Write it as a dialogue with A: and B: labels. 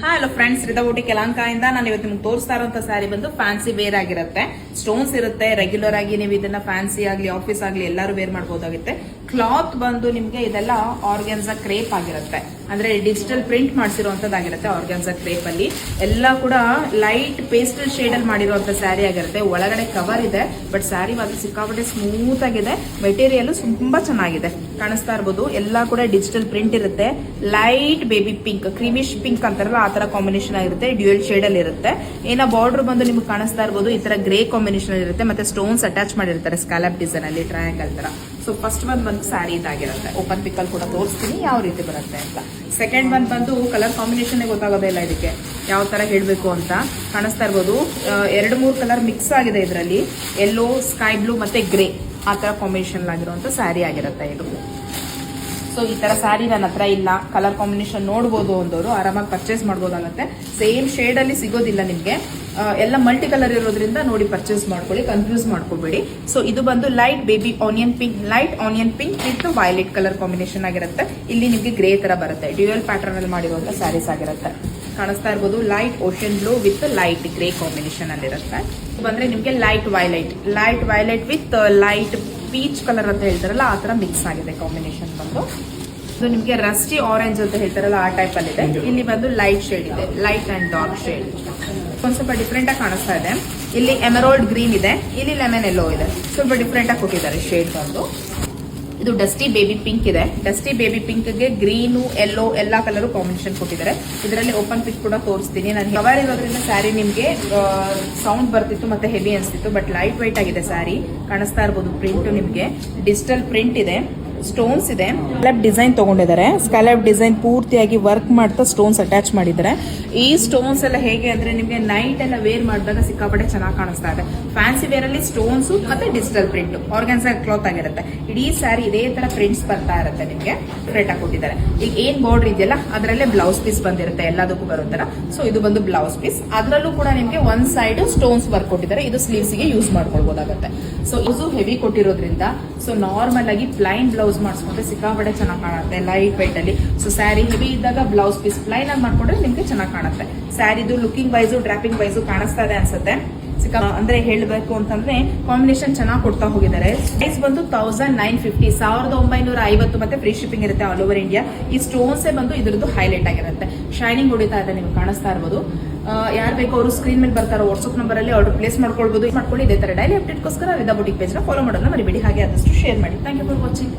A: Hello friends, ರಿದಾ ಕೆಲಂಕಾಯಿಂದ ನಾನು ಇವತ್ತು ನಿಮ್ಗೆ ತೋರಿಸ್ತಾ ಇರುವಂತ ಸ್ಯಾರಿ ಬಂದು ಫ್ಯಾನ್ಸಿ ವೇರ್ ಆಗಿರುತ್ತೆ. ಸ್ಟೋನ್ಸ್ ಇರುತ್ತೆ. ರೆಗ್ಯುಲರ್ ಆಗಿ ನೀವು ಇದನ್ನ ಫ್ಯಾನ್ಸಿ ಆಗ್ಲಿ ಆಫೀಸ್ ಆಗ್ಲಿ ಎಲ್ಲರೂ ವೇರ್ ಮಾಡಬಹುದಾಗುತ್ತೆ. ಕ್ಲಾತ್ ಬಂದು ನಿಮ್ಗೆ ಇದೆಲ್ಲ ಆರ್ಗ್ಯಾನ್ಸಾ ಕ್ರೇಪ್ ಆಗಿರುತ್ತೆ, ಅಂದ್ರೆ ಡಿಜಿಟಲ್ ಪ್ರಿಂಟ್ ಮಾಡಿಸಿರುವಂತದ್ದಾಗಿರುತ್ತೆ. ಆರ್ಗ್ಯಾನ್ಸಾ ಕ್ರೇಪ್ ಅಲ್ಲಿ ಎಲ್ಲ ಕೂಡ ಲೈಟ್ ಪೇಸ್ಟಲ್ ಶೇಡ್ ಅಲ್ಲಿ ಮಾಡಿರುವಂತ ಸ್ಯಾರಿ ಆಗಿರುತ್ತೆ. ಒಳಗಡೆ ಕವರ್ ಇದೆ, ಬಟ್ ಸ್ಯಾರಿ ಮಾತ್ರ ಸಿಕ್ಕಾಪಟ್ಟೆ ಸ್ಮೂತ್ ಆಗಿದೆ. ಮೆಟೀರಿಯಲ್ ತುಂಬಾ ಚೆನ್ನಾಗಿದೆ, ಕಾಣಿಸ್ತಾ ಇರ್ಬೋದು. ಎಲ್ಲ ಕೂಡ ಡಿಜಿಟಲ್ ಪ್ರಿಂಟ್ ಇರುತ್ತೆ. Light baby pink, creamish pink ಅಂತಾರಲ್ಲ ಆ ತರ ಕಾಂಬಿನೇಷನ್ ಆಗಿರುತ್ತೆ. ಡ್ಯೂಯಲ್ ಶೇಡ್ ಅಲ್ಲಿ ಇರುತ್ತೆ. ಏನೋ ಬಾರ್ಡರ್ ಬಂದು ನಿಮ್ಗೆ ಕಾಣಿಸ್ತಾ ಇರ್ಬೋದು, ಈ ತರ ಗ್ರೇ ಕಾಂಬಿನೇಷನ್ ಇರುತ್ತೆ. ಮತ್ತೆ ಸ್ಟೋನ್ಸ್ ಅಟ್ಯಾಚ್ ಮಾಡಿರ್ತಾರೆ ಸ್ಕ್ಯಾಲಪ್ ಡಿಸೈನ್ ಅಲ್ಲಿ, ಟ್ರಯಾಂಗಲ್ ತರ. ಸೊ ಫಸ್ಟ್ ಬಂದು ಸ್ಯಾರಿ ಇದಾಗಿರುತ್ತೆ. ಓಪನ್ ಪಿಕ್ ಅಲ್ಲಿ ಕೂಡ ತೋರಿಸ್ತೀನಿ ಯಾವ ರೀತಿ ಬರುತ್ತೆ ಅಂತ. ಸೆಕೆಂಡ್ ಬಂದು ಕಲರ್ ಕಾಂಬಿನೇಷನ್ ಗೊತ್ತಾಗೋದೇ ಇಲ್ಲ ಇದಕ್ಕೆ ಯಾವ ತರ ಹೇಳ್ಬೇಕು ಅಂತ. ಕಾಣಿಸ್ತಾ ಇರ್ಬೋದು, 2-3 ಕಲರ್ ಮಿಕ್ಸ್ ಆಗಿದೆ ಇದರಲ್ಲಿ. ಯೆಲ್ಲೋ, ಸ್ಕೈ ಬ್ಲೂ ಮತ್ತೆ ಗ್ರೇ ಆ ತರ ಕಾಂಬಿನೇಷನ್ ಆಗಿರುವಂತ ಸ್ಯಾರಿ ಆಗಿರುತ್ತೆ ಇದು. ಸೊ ಈ ತರ ಸ್ಯಾರಿ ನನ್ನ ಹತ್ರ ಇಲ್ಲ. ಕಲರ್ ಕಾಂಬಿನೇಷನ್ ನೋಡಬಹುದು ಅಂದವರು ಆರಾಮಾಗಿ ಪರ್ಚೇಸ್ ಮಾಡಬಹುದಾಗುತ್ತೆ. ಸೇಮ್ ಶೇಡ್ ಅಲ್ಲಿ ಸಿಗೋದಿಲ್ಲ ನಿಮ್ಗೆ, ಎಲ್ಲ ಮಲ್ಟಿ ಕಲರ್ ಇರೋದ್ರಿಂದ ನೋಡಿ ಪರ್ಚೇಸ್ ಮಾಡ್ಕೊಳ್ಳಿ, ಕನ್ಫ್ಯೂಸ್ ಮಾಡ್ಕೋಬೇಡಿ. ಸೊ ಇದು ಬಂದು light baby onion pink, light onion pink with violet colour combination ಆಗಿರುತ್ತೆ. ಇಲ್ಲಿ ನಿಮ್ಗೆ ಗ್ರೇ ತರ ಬರುತ್ತೆ. ಡ್ಯೂಯಲ್ ಪ್ಯಾಟರ್ನ್ ಅಲ್ಲಿ ಮಾಡಿರುವಂತ ಸ್ಯಾರೀಸ್ ಆಗಿರುತ್ತೆ. ಕಾಣಿಸ್ತಾ ಇರ್ಬೋದು, light ocean blue with light grey combination ಅಲ್ಲಿ ಇರುತ್ತೆ. ಬಂದ್ರೆ ನಿಮ್ಗೆ light violet with light peach colour ಅಂತ ಹೇಳ್ತಾರಲ್ಲ ಆ ತರ ಮಿಕ್ಸ್ ಆಗಿದೆ ಕಾಂಬಿನೇಷನ್ ಬಂದು. ಇದು ನಿಮ್ಗೆ ರಸ್ಟಿ ಆರೆಂಜ್ ಅಂತ ಹೇಳ್ತಾರಲ್ಲ ಆ ಟೈಪ್ ಅಲ್ಲಿ ಇದೆ. ಇಲ್ಲಿ ಬಂದು ಲೈಟ್ ಶೇಡ್ ಇದೆ, ಲೈಟ್ ಅಂಡ್ ಡಾರ್ಕ್ ಶೇಡ್. ಒಂದ್ ಸ್ವಲ್ಪ ಡಿಫ್ರೆಂಟ್ ಆಗಿ ಕಾಣಿಸ್ತಾ ಇದೆ. ಇಲ್ಲಿ ಎಮರಾಲ್ಡ್ ಗ್ರೀನ್ ಇದೆ, ಇಲ್ಲಿ ಲೆಮನ್ ಎಲ್ಲೋ ಇದೆ. ಸ್ವಲ್ಪ ಡಿಫ್ರೆಂಟ್ ಆಗಿ ಕೊಟ್ಟಿದ್ದಾರೆ ಶೇಡ್ ಬಂದು. ಇದು ಡಸ್ಟಿ ಬೇಬಿ ಪಿಂಕ್ ಇದೆ. ಡಸ್ಟಿ ಬೇಬಿ ಪಿಂಕ್ ಗೆ ಗ್ರೀನು, ಯೆಲ್ಲೋ ಎಲ್ಲಾ ಕಲರ್ ಕಾಂಬಿನೇಷನ್ ಕೊಟ್ಟಿದ್ದಾರೆ. ಇದರಲ್ಲಿ ಓಪನ್ ಪಿಕ್ ಕೂಡ ತೋರಿಸ್ತೀನಿ. ನಾನು ಕವರ್ ಇರೋದ್ರಿಂದ ಸ್ಯಾರಿ ನಿಮ್ಗೆ ಸೌಂಡ್ ಬರ್ತಿತ್ತು ಮತ್ತೆ ಹೆವಿ ಅನ್ಸ್ತಿತ್ತು, ಬಟ್ ಲೈಟ್ ವೈಟ್ ಆಗಿದೆ ಸ್ಯಾರಿ. ಕಾಣಿಸ್ತಾ ಇರ್ಬೋದು, ಪ್ರಿಂಟ್ ನಿಮ್ಗೆ ಡಿಜಿಟಲ್ ಪ್ರಿಂಟ್ ಇದೆ, ಸ್ಟೋನ್ಸ್ ಇದೆ. ಸ್ಕ್ಯಾಲಪ್ ಡಿಸೈನ್ ತಗೊಂಡಿದ್ದಾರೆ. ಸ್ಕ್ಯಾಲಪ್ ಡಿಸೈನ್ ಪೂರ್ತಿಯಾಗಿ ವರ್ಕ್ ಮಾಡ್ತಾ ಸ್ಟೋನ್ಸ್ ಅಟ್ಯಾಚ್ ಮಾಡಿದ್ದಾರೆ. ಈ ಸ್ಟೋನ್ಸ್ ಎಲ್ಲ ಹೇಗೆ ಅಂದ್ರೆ ನಿಮ್ಗೆ ನೈಟ್ ಎಲ್ಲ ವೇರ್ ಮಾಡಿದಾಗ ಸಿಕ್ಕಾಪಟ್ಟೆ ಚೆನ್ನಾಗಿ ಕಾಣಿಸ್ತಾ ಇದೆ. ಫ್ಯಾನ್ಸಿ ವೇರ್ ಅಲ್ಲಿ ಸ್ಟೋನ್ಸ್ ಮತ್ತೆ ಡಿಜಿಟಲ್ ಪ್ರಿಂಟ್ ಆರ್ಗನ್ಸಾ ಕ್ಲಾತ್ ಆಗಿರುತ್ತೆ. ಇಡೀ ಸ್ಯಾರಿ ಇದೇ ತರ ಪ್ರಿಂಟ್ಸ್ ಬರ್ತಾ ಇರುತ್ತೆ. ನಿಮ್ಗೆ ಡಿಫ್ರೆಂಟ್ ಆಗಿ ಕೊಟ್ಟಿದ್ದಾರೆ. ಈಗ ಏನ್ ಬಾರ್ಡರ್ ಇದೆಯಲ್ಲ ಅದರಲ್ಲೇ ಬ್ಲೌಸ್ ಪೀಸ್ ಬಂದಿರುತ್ತೆ, ಎಲ್ಲದಕ್ಕೂ ಬರುತ್ತರ. ಸೊ ಇದು ಬಂದು ಬ್ಲೌಸ್ ಪೀಸ್. ಅದರಲ್ಲೂ ಕೂಡ ನಿಮ್ಗೆ ಒಂದ್ ಸೈಡ್ ಸ್ಟೋನ್ಸ್ ವರ್ಕ್ ಕೊಟ್ಟಿದ್ದಾರೆ. ಇದು ಸ್ಲೀವ್ಸ್ ಗೆ ಯೂಸ್ ಮಾಡ್ಕೊಳ್ಬಹುದಾಗುತ್ತೆ. ಸೊ ಇದು ಹೆವಿ ಕೊಟ್ಟಿರೋದ್ರಿಂದ ಸೊ ನಾರ್ಮಲ್ ಆಗಿ ಪ್ಲೈನ್ ಬ್ಲೌಸ್ ಮಾಡಿಸ್ಕೊಂಡ್ರೆ ಸಿಕ್ಕಾಪಟ್ಟೆ ಚೆನ್ನಾಗಿ ಕಾಣುತ್ತೆ ಲೈಟ್ ವೈಟ್ ಅಲ್ಲಿ. ಸೊ ಸ್ಯಾರಿ ಹೆವಿ ಇದ್ದಾಗ ಬ್ಲೌಸ್ ಪೀಸ್ ಪ್ಲೈನ್ ಆಗಿ ಮಾಡ್ಕೊಂಡ್ರೆ ನಿಮ್ಗೆ ಚೆನ್ನಾಗಿ ಕಾಣುತ್ತೆ. ಸ್ಯಾರಿದು ಲುಕಿಂಗ್ ವೈಸು ಡ್ರಾಪಿಂಗ್ ವೈಸು ಕಾಣಿಸ್ತಾ ಇದೆ ಅನ್ಸುತ್ತೆ. ಅಂದ್ರೆ ಹೇಳಬೇಕು ಅಂತಂದ್ರೆ ಕಾಂಬಿನೇಷನ್ ಚೆನ್ನಾಗಿ ಕೊಡ್ತಾ ಹೋಗಿದ್ದಾರೆ. ಪ್ರೈಸ್ ಬಂದು 1950, 1950 ಮತ್ತೆ ಫ್ರೀ ಶಿಪ್ಪಿಂಗ್ ಇರುತ್ತೆ ಆಲ್ ಓವರ್ ಇಂಡಿಯಾ. ಈ ಸ್ಟೋನ್ಸ್ ಬಂದು ಇದ್ರದ್ದು ಹೈಲೈಟ್ ಆಗಿರುತ್ತೆ. ಶೈನಿಂಗ್ ಹೊಡಿತಾ ಇದೆ, ನಿಮ್ಗೆ ಕಾಣಿಸ್ತಾ ಇರ್ಬೋದು. ಯಾರು ಬೇಕೋ ಅವರು ಸ್ಕ್ರೀನ್ ಮೇಲೆ ಬರ್ತಾರೋ ವಾಟ್ಸ್ಆಪ್ ನಂಬರ್ ಅಲ್ಲಿ ಆರ್ಡರ್ ಪ್ಲೇಸ್ ಮಾಡ್ಕೊಳ್ಬಹುದು. ಮಾಡ್ಕೊಳ್ಳಿ. ಇದೇ ತರ ಡೈಲಿ ಅಪ್ಡೇಟ್ಗೋಸ್ಕರ ರಿದಾ ಬುಟಿಕ್ ಪೇಜ್ ನ ಫಾಲೋ ಮಾಡೋದನ್ನ ಮರಿಬೇಡಿ. ಹಾಗೆ ಆದಷ್ಟು ಶೇರ್ ಮಾಡಿ. Thank you for watching.